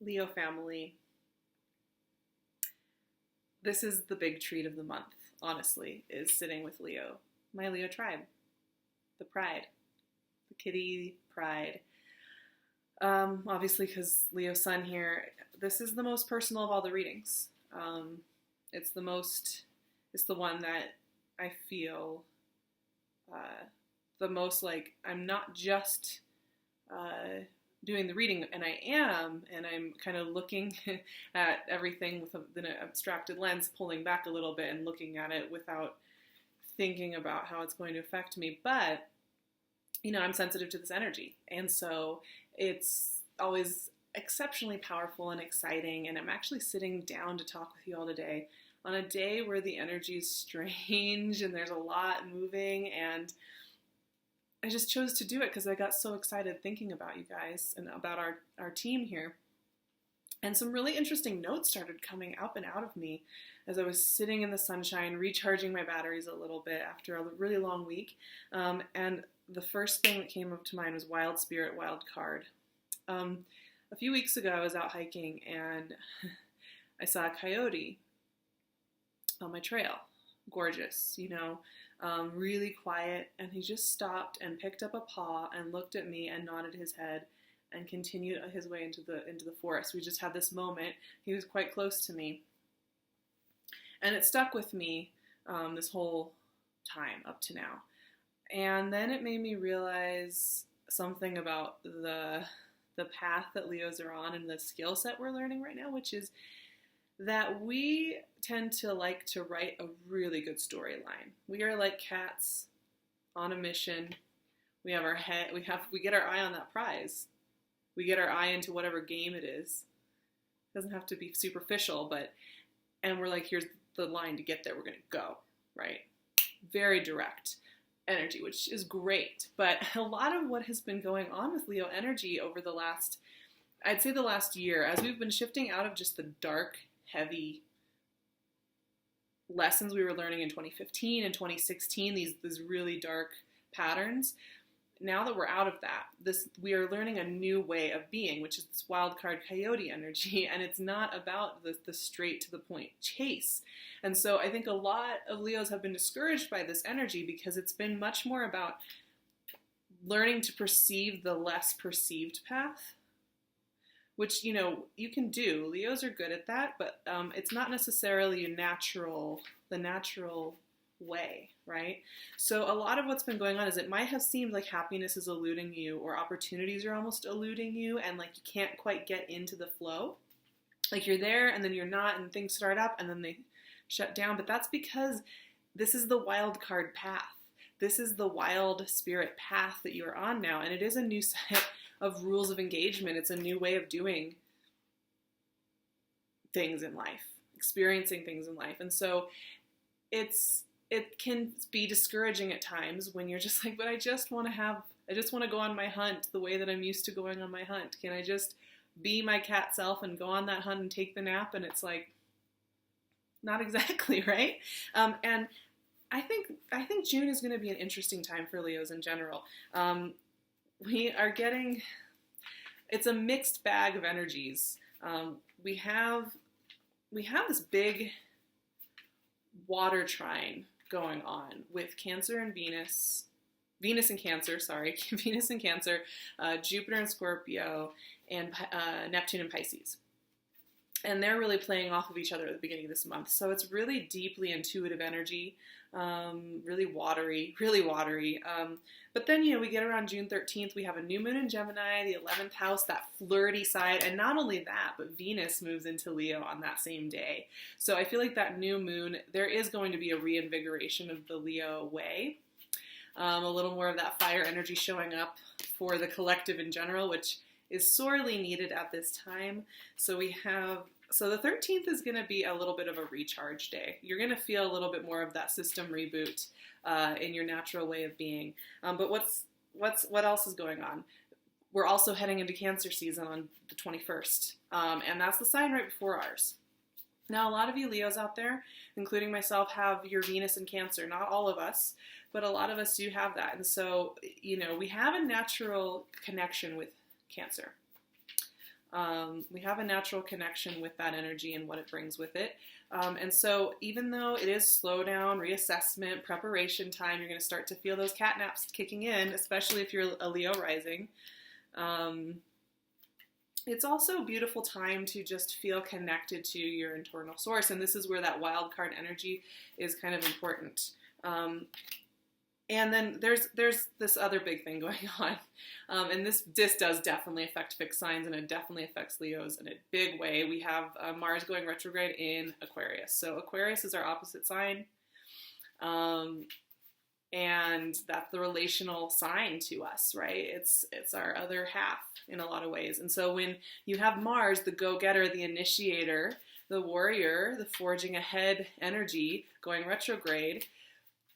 Leo family, this is the big treat of the month, honestly, is sitting with Leo, my Leo tribe, the pride, the kitty pride. Obviously, because Leo sun here, this is the most personal of all the readings. It's the one that I feel the most like I'm not just doing the reading, and I'm kind of looking at everything with an abstracted lens, pulling back a little bit and looking at it without thinking about how it's going to affect me. But, I'm sensitive to this energy. And so it's always exceptionally powerful and exciting. And I'm actually sitting down to talk with you all today on a day where the energy is strange and there's a lot moving, and I just chose to do it because I got so excited thinking about you guys and about our team here. And some really interesting notes started coming up and out of me as I was sitting in the sunshine, recharging my batteries a little bit after a really long week. And the first thing that came up to mind was Wild Spirit, Wild Card. A few weeks ago, I was out hiking and I saw a coyote on my trail. Gorgeous, really quiet, and he just stopped and picked up a paw and looked at me and nodded his head and continued his way into the forest. We just had this moment. He was quite close to me, and it stuck with me this whole time up to now. And then it made me realize something about the path that Leos are on and the skill set we're learning right now, which is that we tend to like to write a really good storyline. We are like cats on a mission. We have our head, we get our eye on that prize. We get our eye into whatever game it is. It doesn't have to be superficial, and we're like, here's the line to get there. We're going to go, right? Very direct energy, which is great. But a lot of what has been going on with Leo energy over the last year, as we've been shifting out of just the dark, heavy lessons we were learning in 2015 and 2016, these really dark patterns. Now that we're out of that, we are learning a new way of being, which is this wild card coyote energy, and it's not about the straight to the point chase. And so I think a lot of Leos have been discouraged by this energy because it's been much more about learning to perceive the less perceived path, which, you can do. Leos are good at that, but it's not necessarily the natural way, right? So a lot of what's been going on is it might have seemed like happiness is eluding you, or opportunities are almost eluding you, and like you can't quite get into the flow. Like you're there and then you're not, and things start up and then they shut down. But that's because this is the wild card path. This is the wild spirit path that you're on now, and it is a new set of rules of engagement. It's a new way of doing things in life, experiencing things in life. And so it can be discouraging at times when you're just like, but I just want to go on my hunt the way that I'm used to going on my hunt. Can I just be my cat self and go on that hunt and take the nap? And it's like, not exactly, right? And I think June is going to be an interesting time for Leos in general. It's a mixed bag of energies. We have this big water trine going on with Cancer and Venus and Cancer, Jupiter and Scorpio, and Neptune and Pisces. And they're really playing off of each other at the beginning of this month. So it's really deeply intuitive energy, really watery. But then, we get around June 13th, we have a new moon in Gemini, the 11th house, that flirty side. And not only that, but Venus moves into Leo on that same day. So I feel like that new moon, there is going to be a reinvigoration of the Leo way. A little more of that fire energy showing up for the collective in general, which is sorely needed at this time. So the 13th is going to be a little bit of a recharge day. You're going to feel a little bit more of that system reboot in your natural way of being. But what else is going on? We're also heading into Cancer season on the 21st, and that's the sign right before ours. Now, a lot of you Leos out there, including myself, have your Venus in Cancer. Not all of us, but a lot of us do have that. And so, we have a natural connection with Cancer. We have a natural connection with that energy and what it brings with it. And so even though it is slow down, reassessment, preparation time, you're going to start to feel those cat naps kicking in, especially if you're a Leo rising. It's also a beautiful time to just feel connected to your internal source. And this is where that wild card energy is kind of important. And then there's this other big thing going on. And this does definitely affect fixed signs, and it definitely affects Leos in a big way. We have Mars going retrograde in Aquarius. So Aquarius is our opposite sign. And that's the relational sign to us, right? It's our other half in a lot of ways. And so when you have Mars, the go-getter, the initiator, the warrior, the forging ahead energy going retrograde,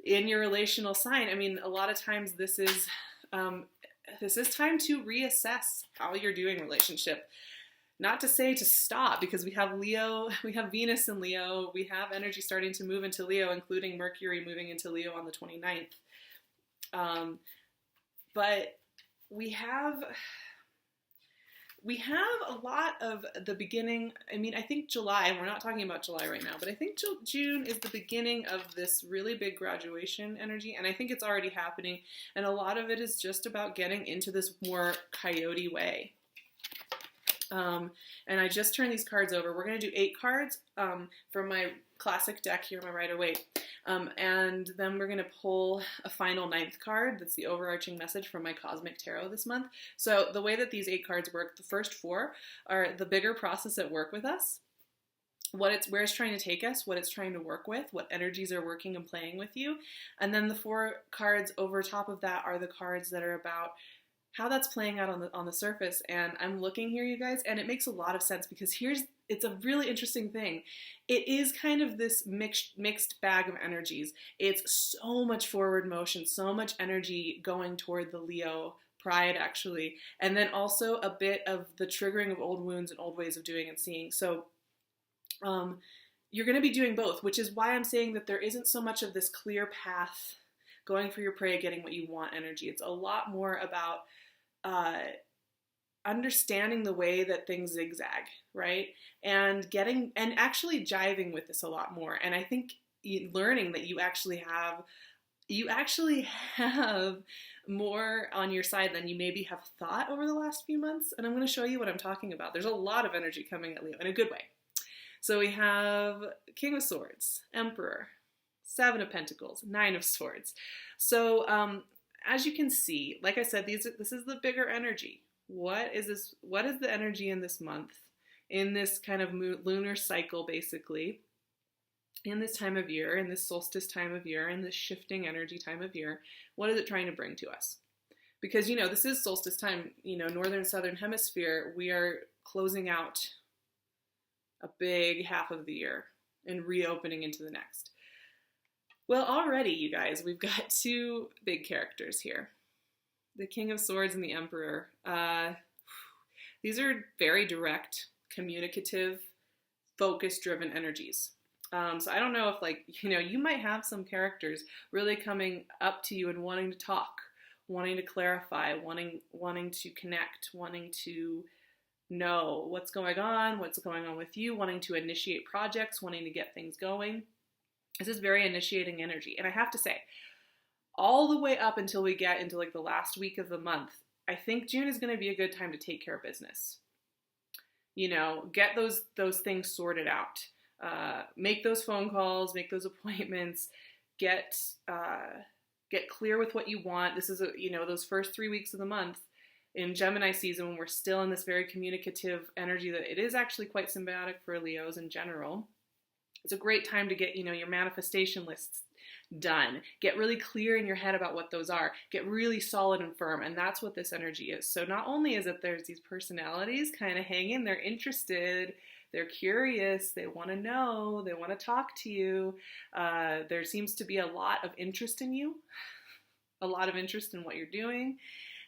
in your relational sign, I mean, a lot of times this is time to reassess how you're doing relationship. Not to say to stop, because we have Leo, we have Venus in Leo, we have energy starting to move into Leo, including Mercury moving into Leo on the 29th. But we have a lot of the beginning. I mean, I think July, and we're not talking about July right now, but I think June is the beginning of this really big graduation energy, and I think it's already happening, and a lot of it is just about getting into this more coyote way. And I just turned these cards over. We're going to do 8 cards from my classic deck here, my Rider-Waite. And then we're going to pull a final 9th card. That's the overarching message from my Cosmic Tarot this month. So the way that these 8 cards work, the first 4 are the bigger process at work with us. Where it's trying to take us, what it's trying to work with, what energies are working and playing with you. And then the 4 cards over top of that are the cards that are about how that's playing out on the surface. And I'm looking here, you guys, and it makes a lot of sense, because it's a really interesting thing. It is kind of this mixed bag of energies. It's so much forward motion, so much energy going toward the Leo pride, actually, and then also a bit of the triggering of old wounds and old ways of doing and seeing. So you're going to be doing both, which is why I'm saying that there isn't so much of this clear path, going for your prey, getting what you want energy. It's a lot more about understanding the way that things zigzag, right? And actually jiving with this a lot more. And I think learning that you actually have more on your side than you maybe have thought over the last few months. And I'm going to show you what I'm talking about. There's a lot of energy coming at Leo in a good way. So we have King of Swords, Emperor, 7 of Pentacles, 9 of Swords. So as you can see, like I said, this is the bigger energy. What is this? What is the energy in this month, in this kind of lunar cycle, basically, in this time of year, in this solstice time of year, in this shifting energy time of year? What is it trying to bring to us? Because, this is solstice time, northern, southern hemisphere. We are closing out a big half of the year and reopening into the next. Well, already, you guys, we've got 2 big characters here. The King of Swords and the Emperor. These are very direct, communicative, focus-driven energies. So I don't know if, you might have some characters really coming up to you and wanting to talk, wanting to clarify, wanting to connect, wanting to know what's going on with you, wanting to initiate projects, wanting to get things going. This is very initiating energy. And I have to say, all the way up until we get into the last week of the month, I think June is going to be a good time to take care of business. Get those things sorted out. Make those phone calls, make those appointments, get clear with what you want. This is those first 3 weeks of the month in Gemini season, when we're still in this very communicative energy, that it is actually quite symbiotic for Leos in general. It's a great time to get, your manifestation lists done. Get really clear in your head about what those are. Get really solid and firm. And that's what this energy is. So not only is it there's these personalities kind of hanging, they're interested, they're curious, they want to know, they want to talk to you. There seems to be a lot of interest in you, a lot of interest in what you're doing.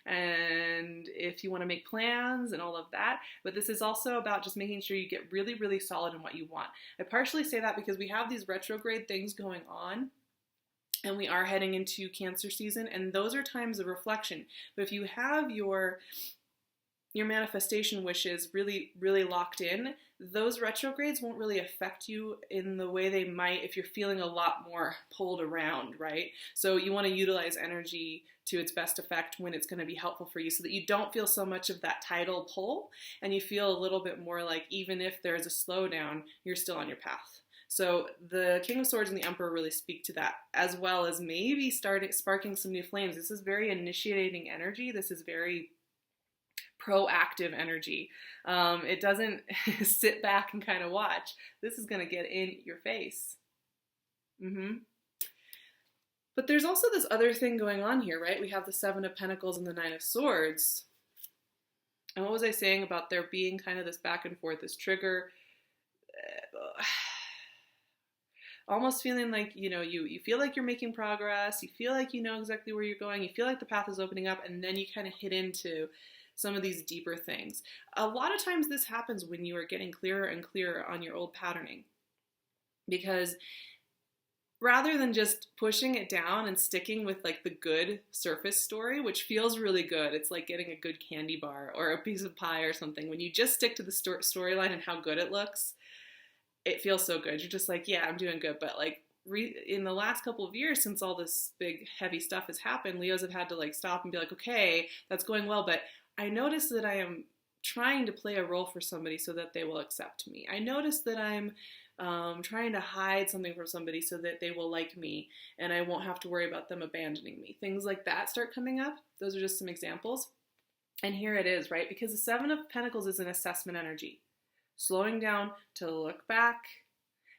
And if you want to make plans and all of that, but this is also about just making sure you get really, really solid in what you want. I partially say that because we have these retrograde things going on, and we are heading into Cancer season, and those are times of reflection. But if you have your your manifestation wishes really, really locked in, those retrogrades won't really affect you in the way they might if you're feeling a lot more pulled around, right? So you want to utilize energy to its best effect when it's going to be helpful for you, so that you don't feel so much of that tidal pull, and you feel a little bit more like even if there's a slowdown, you're still on your path. So the King of Swords and the Emperor really speak to that, as well as maybe sparking some new flames. This is very initiating energy. This is very proactive energy. It doesn't sit back and kind of watch. This is going to get in your face. But there's also this other thing going on here, right? We have the Seven of Pentacles and the Nine of Swords. And what was I saying about there being kind of this back and forth, this trigger? Almost feeling like, you feel like you're making progress, you feel like you know exactly where you're going, you feel like the path is opening up, and then you kind of hit into some of these deeper things. A lot of times this happens when you are getting clearer and clearer on your old patterning. Because rather than just pushing it down and sticking with like the good surface story, which feels really good, it's like getting a good candy bar or a piece of pie or something. When you just stick to the storyline and how good it looks, it feels so good. You're just like, yeah, I'm doing good. But like in the last couple of years, since all this big heavy stuff has happened, Leos have had to like stop and be like, okay, that's going well, but I notice that I am trying to play a role for somebody so that they will accept me. I notice that I'm trying to hide something from somebody so that they will like me and I won't have to worry about them abandoning me. Things like that start coming up. Those are just some examples. And here it is, right? Because the Seven of Pentacles is an assessment energy. Slowing down to look back,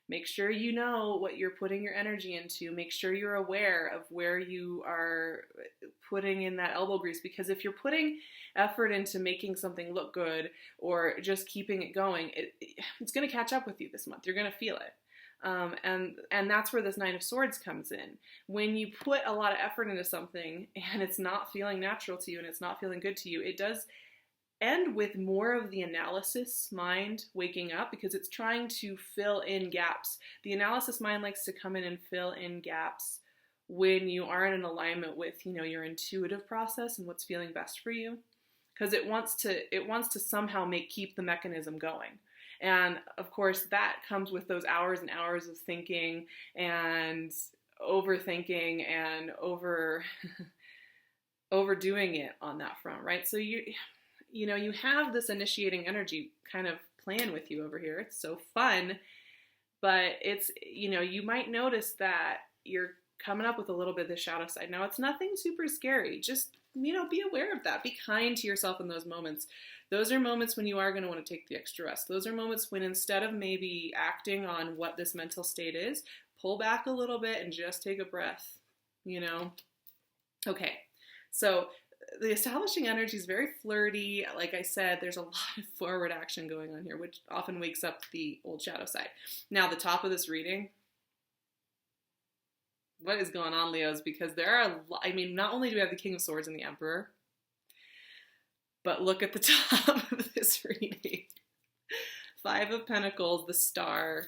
make sure you know what you're putting your energy into, make sure you're aware of where you are putting in that elbow grease, because if you're putting effort into making something look good or just keeping it going, it's going to catch up with you this month. You're going to feel it. And that's where this Nine of Swords comes in. When you put a lot of effort into something and it's not feeling natural to you and it's not feeling good to you, it does end with more of the analysis mind waking up, because it's trying to fill in gaps. The analysis mind likes to come in and fill in gaps when you aren't in alignment with, your intuitive process and what's feeling best for you, because it wants to somehow keep the mechanism going. And of course that comes with those hours and hours of thinking and overthinking and overdoing it on that front, right? So you have this initiating energy kind of playing with you over here. It's so fun, but it's, you might notice that you're coming up with a little bit of the shadow side. Now, it's nothing super scary. Just, be aware of that. Be kind to yourself in those moments. Those are moments when you are going to want to take the extra rest. Those are moments when instead of maybe acting on what this mental state is, pull back a little bit and just take a breath, Okay, so the establishing energy is very flirty. Like I said, there's a lot of forward action going on here, which often wakes up the old shadow side. Now, the top of this reading, what is going on, Leos? Because there are, not only do we have the King of Swords and the Emperor, but look at the top of this reading. Five of Pentacles, the Star,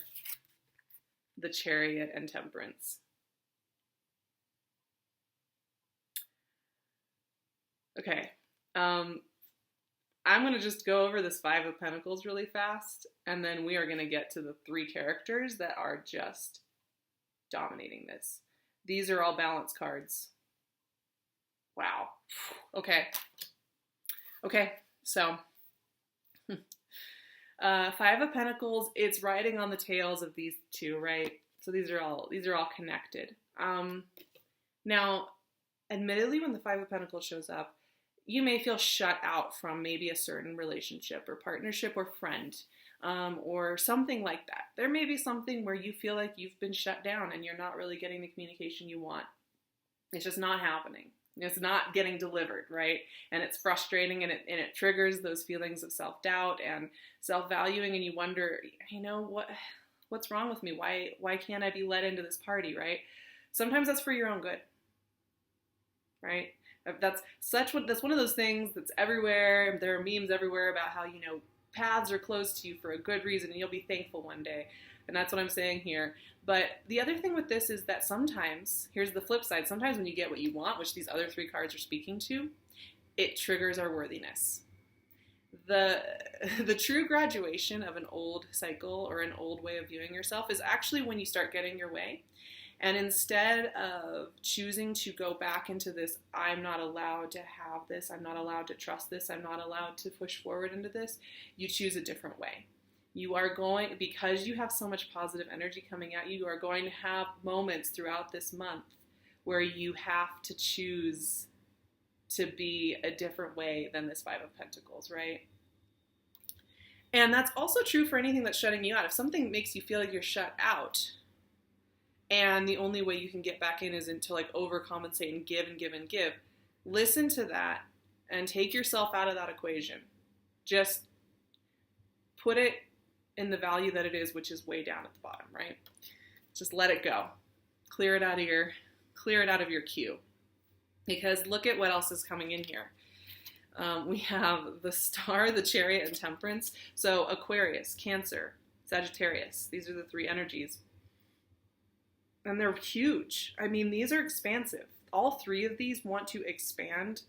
the Chariot, and Temperance. Okay, I'm going to just go over this Five of Pentacles really fast, and then we are going to get to the three characters that are just dominating this. These are all balance cards. Wow. Okay, so Five of Pentacles, it's riding on the tails of these two, right? So these are all connected. Now, admittedly, when the Five of Pentacles shows up, you may feel shut out from maybe a certain relationship or partnership or friend, or something like that. There may be something where you feel like you've been shut down and you're not really getting the communication you want. It's just not happening. It's not getting delivered, right? And it's frustrating, and it triggers those feelings of self-doubt and self-valuing, and you wonder, what's wrong with me? Why can't I be let into this party, right? Sometimes that's for your own good, right? That's one of those things that's everywhere. There are memes everywhere about how, paths are closed to you for a good reason and you'll be thankful one day. And that's what I'm saying here. But the other thing with this is that sometimes, here's the flip side, sometimes when you get what you want, which these other three cards are speaking to, it triggers our worthiness. The true graduation of an old cycle or an old way of viewing yourself is actually when you start getting your way. And instead of choosing to go back into this, I'm not allowed to have this, I'm not allowed to trust this, I'm not allowed to push forward into this, you choose a different way. You are going, because you have so much positive energy coming at you, you are going to have moments throughout this month where you have to choose to be a different way than this Five of Pentacles, right? And that's also true for anything that's shutting you out. If something makes you feel like you're shut out, and the only way you can get back in is to like overcompensate and give and give and give, listen to that and take yourself out of that equation. Just put it in the value that it is, which is way down at the bottom, right? Just let it go. Clear it out of your queue. Because look at what else is coming in here. We have the Star, the Chariot, and Temperance. So Aquarius, Cancer, Sagittarius. These are the three energies. And they're huge. I mean, these are expansive. All three of these want to expand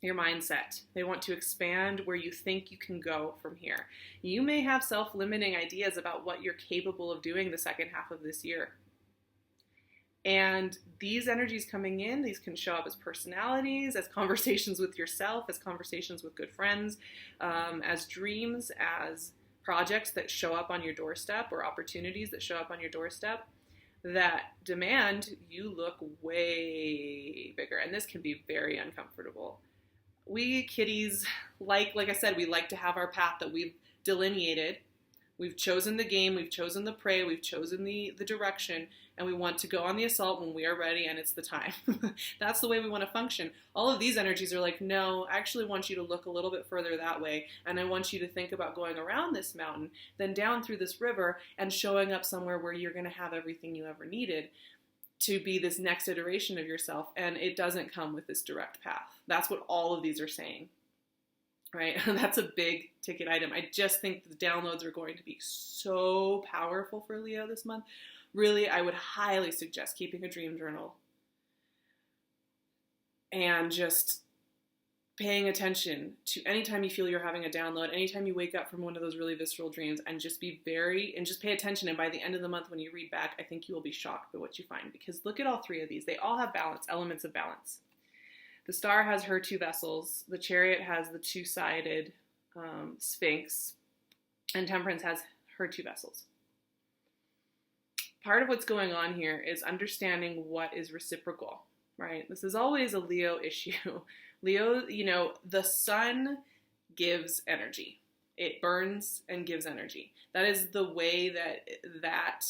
your mindset. They want to expand where you think you can go from here. You may have self-limiting ideas about what you're capable of doing the second half of this year. And these energies coming in, these can show up as personalities, as conversations with yourself, as conversations with good friends, as dreams, as projects that show up on your doorstep or opportunities that show up on your doorstep that demand you look way bigger. And this can be very uncomfortable. We kitties, like I said, we like to have our path that we've delineated. We've chosen the game, we've chosen the prey, we've chosen the direction, and we want to go on the assault when we are ready and it's the time. That's the way we want to function. All of these energies are like, no, I actually want you to look a little bit further that way, and I want you to think about going around this mountain, then down through this river, and showing up somewhere where you're going to have everything you ever needed to be this next iteration of yourself, and it doesn't come with this direct path. That's what all of these are saying. Right? That's a big ticket item. I just think the downloads are going to be so powerful for Leo this month. Really, I would highly suggest keeping a dream journal and just paying attention to anytime you feel you're having a download, anytime you wake up from one of those really visceral dreams, and just just pay attention. And by the end of the month, when you read back, I think you will be shocked by what you find, because look at all three of these. They all have balance, elements of balance. The Star has her two vessels, the Chariot has the two-sided Sphinx, and Temperance has her two vessels. Part of what's going on here is understanding what is reciprocal, right? This is always a Leo issue. Leo, the sun gives energy. It burns and gives energy. That is the way that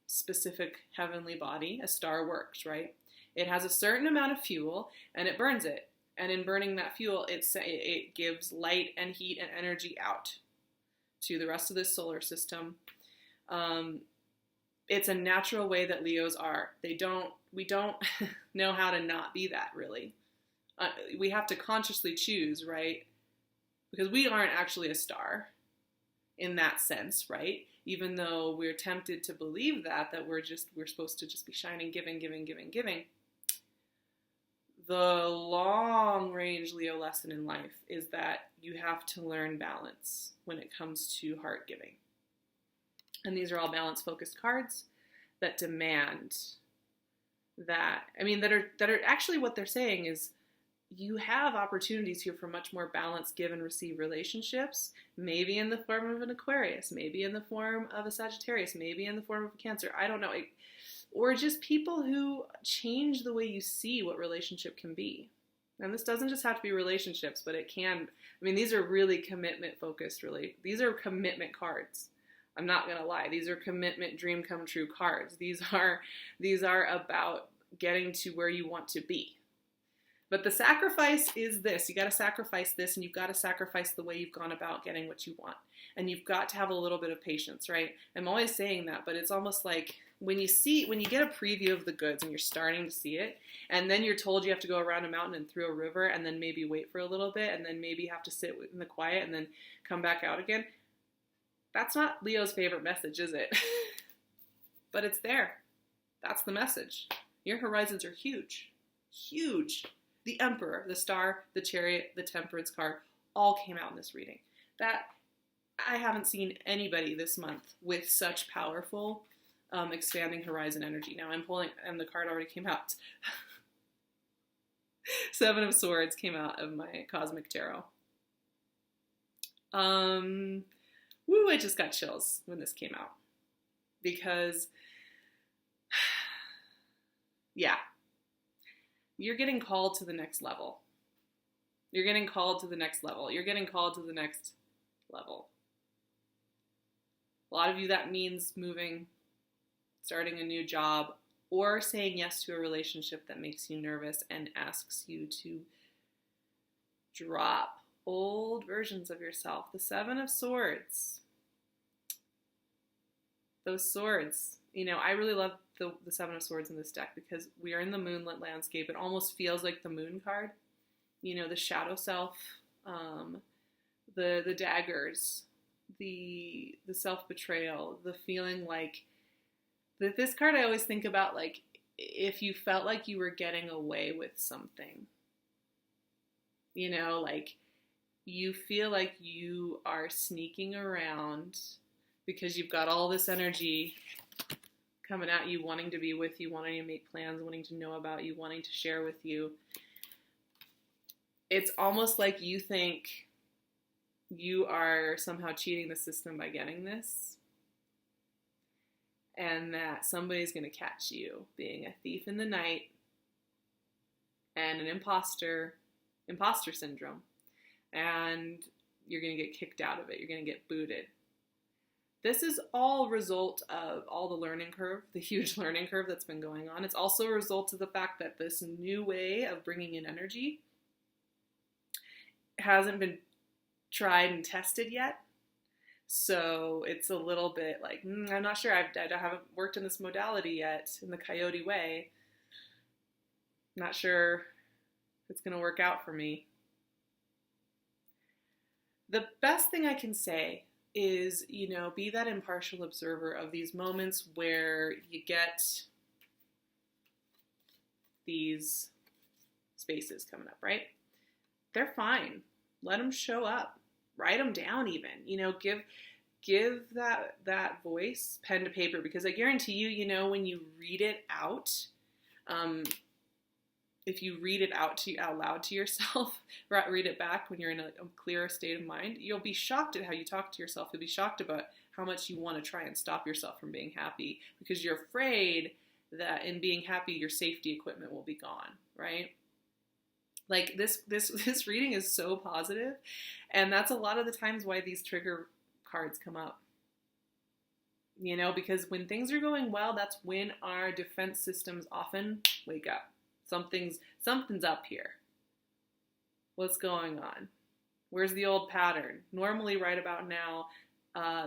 specific heavenly body, a star, works, right? It has a certain amount of fuel, and it burns it. And in burning that fuel, it gives light and heat and energy out to the rest of the solar system. It's a natural way that Leos are. We don't know how to not be that, really. We have to consciously choose, right? Because we aren't actually a star in that sense, right? Even though we're tempted to believe that we're supposed to just be shining, giving, giving, giving, giving. The long-range Leo lesson in life is that you have to learn balance when it comes to heart giving. And these are all balance-focused cards that demand that. That are actually what they're saying is you have opportunities here for much more balanced give and receive relationships, maybe in the form of an Aquarius, maybe in the form of a Sagittarius, maybe in the form of a Cancer. I don't know. Or just people who change the way you see what relationship can be. And this doesn't just have to be relationships, but it can. These are really commitment-focused, really. These are commitment cards. I'm not going to lie. These are commitment, dream come true cards. These are about getting to where you want to be. But the sacrifice is this. You got to sacrifice this, and you've got to sacrifice the way you've gone about getting what you want. And you've got to have a little bit of patience, right? I'm always saying that, but it's almost like when you get a preview of the goods and you're starting to see it, and then you're told you have to go around a mountain and through a river, and then maybe wait for a little bit, and then maybe have to sit in the quiet and then come back out again. That's not Leo's favorite message, is it? But it's there. That's the message. Your horizons are huge. Huge. The Emperor, the Star, the Chariot, the Temperance card, all came out in this reading. That I haven't seen anybody this month with such powerful expanding horizon energy. Now I'm pulling, and the card already came out. Seven of Swords came out of my Cosmic Tarot. I just got chills when this came out. Because, yeah, you're getting called to the next level. You're getting called to the next level. You're getting called to the next level. A lot of you, that means moving, starting a new job, or saying yes to a relationship that makes you nervous and asks you to drop old versions of yourself. The Seven of Swords. Those swords. You know, I really love the Seven of Swords in this deck because we are in the moonlit landscape. It almost feels like the moon card. You know, the shadow self, the daggers, the self-betrayal, the feeling like this card I always think about, like, if you felt like you were getting away with something, you know, like you feel like you are sneaking around because you've got all this energy coming at you, wanting to be with you, wanting to make plans, wanting to know about you, wanting to share with you. It's almost like you think you are somehow cheating the system by getting this, and that somebody's going to catch you being a thief in the night and an imposter syndrome, and you're going to get kicked out of it. You're going to get booted. This is all a result of all the learning curve, the huge learning curve that's been going on. It's also a result of the fact that this new way of bringing in energy hasn't been tried and tested yet. So it's a little bit like, I'm not sure. I haven't worked in this modality yet in the coyote way. Not sure if it's going to work out for me. The best thing I can say is, you know, be that impartial observer of these moments where you get these spaces coming up, right? They're fine. Let them show up. Write them down even. You know, give that voice pen to paper, because I guarantee you, you know, when you read it out, if you read it out loud to yourself, read it back when you're in a clearer state of mind, you'll be shocked at how you talk to yourself. You'll be shocked about how much you want to try and stop yourself from being happy because you're afraid that in being happy, your safety equipment will be gone, right? Like this reading is so positive, and that's a lot of the times why these trigger cards come up. You know, because when things are going well, that's when our defense systems often wake up. Something's up here. What's going on? Where's the old pattern? Normally right about now,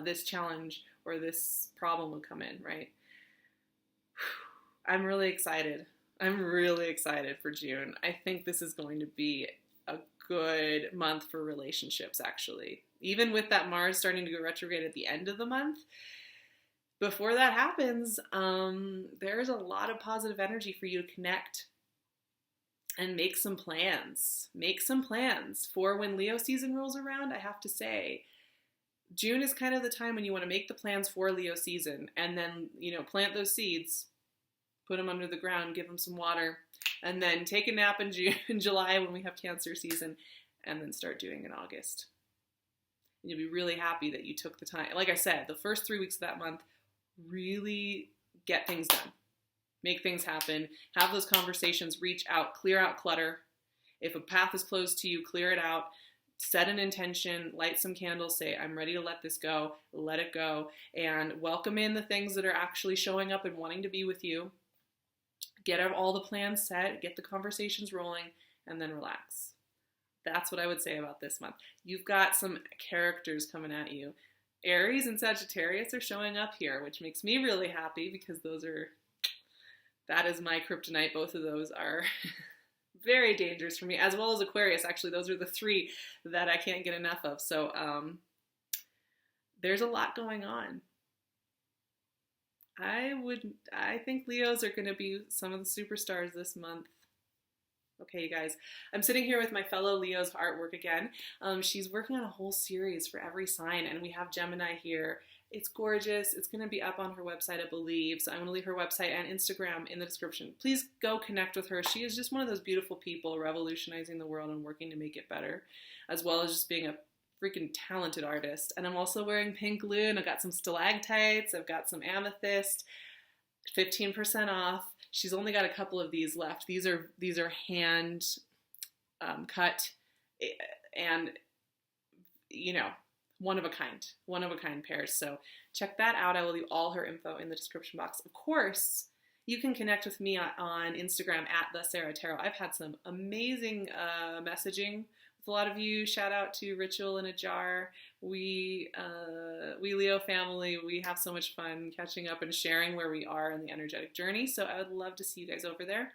this challenge or this problem would come in, right? I'm really excited. I'm really excited for June. I think this is going to be a good month for relationships, actually. Even with that Mars starting to go retrograde at the end of the month, before that happens, there's a lot of positive energy for you to connect and make some plans. Make some plans for when Leo season rolls around. I have to say, June is kind of the time when you want to make the plans for Leo season and then, you know, plant those seeds, put them under the ground, give them some water, and then take a nap in July when we have Cancer season, and then start doing in August. And you'll be really happy that you took the time. Like I said, the first 3 weeks of that month, really get things done. Make things happen. Have those conversations. Reach out. Clear out clutter. If a path is closed to you, clear it out. Set an intention. Light some candles. Say, I'm ready to let this go. Let it go. And welcome in the things that are actually showing up and wanting to be with you. Get all the plans set. Get the conversations rolling. And then relax. That's what I would say about this month. You've got some characters coming at you. Aries and Sagittarius are showing up here, which makes me really happy because that is my kryptonite. Both of those are very dangerous for me, as well as Aquarius. Actually, those are the three that I can't get enough of. So there's a lot going on. I think Leos are going to be some of the superstars this month. Okay, you guys, I'm sitting here with my fellow Leo's artwork again. She's working on a whole series for every sign, and we have Gemini here. It's gorgeous. It's going to be up on her website, I believe. So I'm going to leave her website and Instagram in the description. Please go connect with her. She is just one of those beautiful people revolutionizing the world and working to make it better, as well as just being a freaking talented artist. And I'm also wearing PinkLune. I've got some stalactites. I've got some amethyst. 15% off. She's only got a couple of these left. These are hand cut and, you know, one of a kind pairs. So check that out. I will leave all her info in the description box. Of course, you can connect with me on Instagram at @SARAHTAROT. I've had some amazing messaging with a lot of you. Shout out to Ritual in a Jar. We Leo family, we have so much fun catching up and sharing where we are in the energetic journey. So I would love to see you guys over there.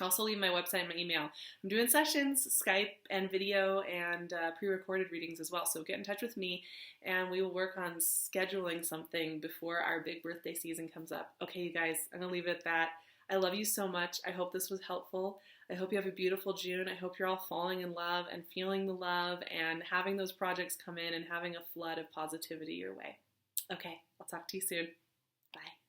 I'll also leave my website and my email. I'm doing sessions, Skype and video, and pre-recorded readings as well. So get in touch with me, and we will work on scheduling something before our big birthday season comes up. Okay, you guys, I'm going to leave it at that. I love you so much. I hope this was helpful. I hope you have a beautiful June. I hope you're all falling in love and feeling the love and having those projects come in and having a flood of positivity your way. Okay, I'll talk to you soon. Bye.